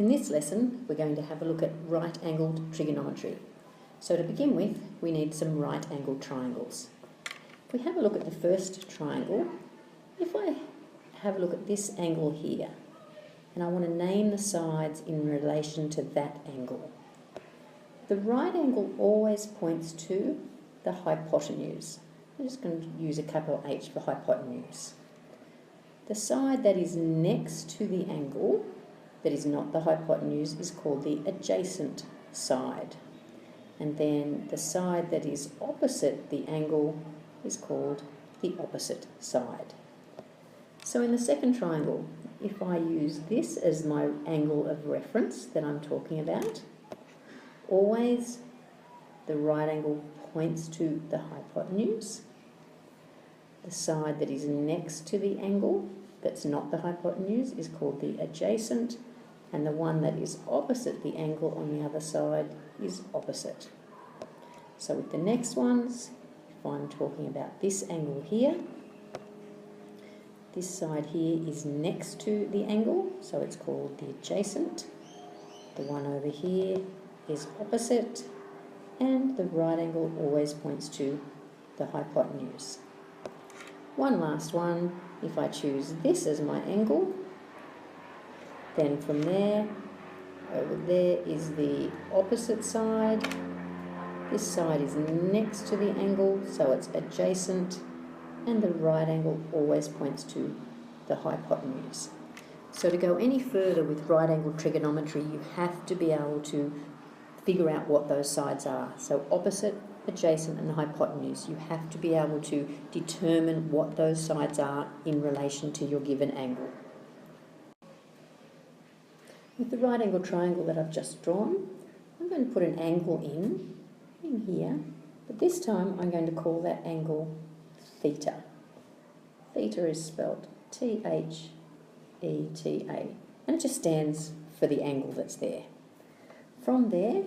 In this lesson, we're going to have a look at right-angled trigonometry. So to begin with, we need some right-angled triangles. If we have a look at the first triangle, if I have a look at this angle here, and I want to name the sides in relation to that angle, the right angle always points to the hypotenuse. I'm just going to use a capital H for hypotenuse. The side that is next to the angle, that is not the hypotenuse, is called the adjacent side. And then the side that is opposite the angle is called the opposite side. So in the second triangle, if I use this as my angle of reference that I'm talking about, always the right angle points to the hypotenuse. The side that is next to the angle, that's not the hypotenuse, is called the adjacent, and the one that is opposite the angle on the other side is opposite. So with the next ones, if I'm talking about this angle here, this side here is next to the angle, so it's called the adjacent. The one over here is opposite, and the right angle always points to the hypotenuse. One last one, if I choose this as my angle, then from there, over there is the opposite side. This side is next to the angle, so it's adjacent, and the right angle always points to the hypotenuse. So to go any further with right-angled trigonometry, you have to be able to figure out what those sides are. So opposite, adjacent and hypotenuse. You have to be able to determine what those sides are in relation to your given angle. With the right-angled triangle that I've just drawn, I'm going to put an angle in here, but this time I'm going to call that angle theta. Theta is spelled Theta, and it just stands for the angle that's there. From there,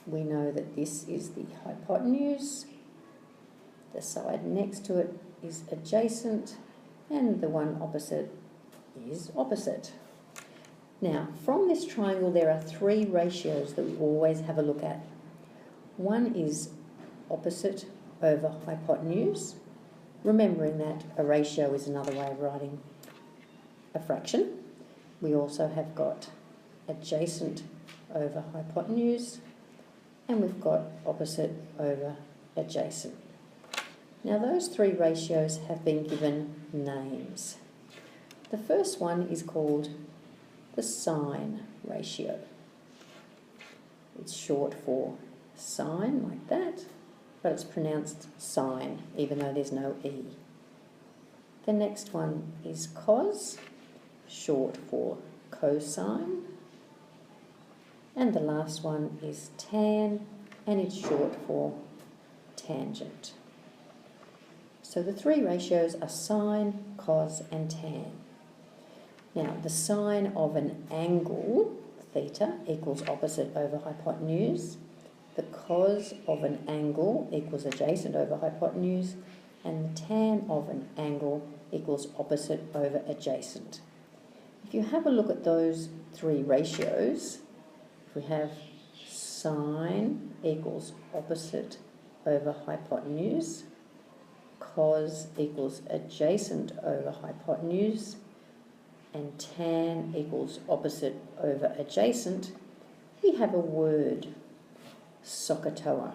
we know that this is the hypotenuse, the side next to it is adjacent, and the one opposite is opposite. Now, from this triangle there are three ratios that we always have a look at. One is opposite over hypotenuse, remembering that a ratio is another way of writing a fraction. We also have got adjacent over hypotenuse, and we've got opposite over adjacent. Now those three ratios have been given names. The first one is called the sine ratio. It's short for sine, like that, but it's pronounced sine, even though there's no E. The next one is cos, short for cosine. And the last one is tan, and it's short for tangent. So the three ratios are sine, cos and tan. Now the sine of an angle, theta, equals opposite over hypotenuse. The cos of an angle equals adjacent over hypotenuse, and the tan of an angle equals opposite over adjacent. If you have a look at those three ratios, if we have sine equals opposite over hypotenuse, cos equals adjacent over hypotenuse, and tan equals opposite over adjacent, we have a word, SOHCAHTOA.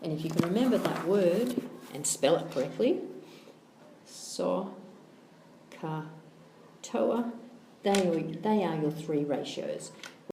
And if you can remember that word and spell it correctly, SOHCAHTOA, they are your three ratios.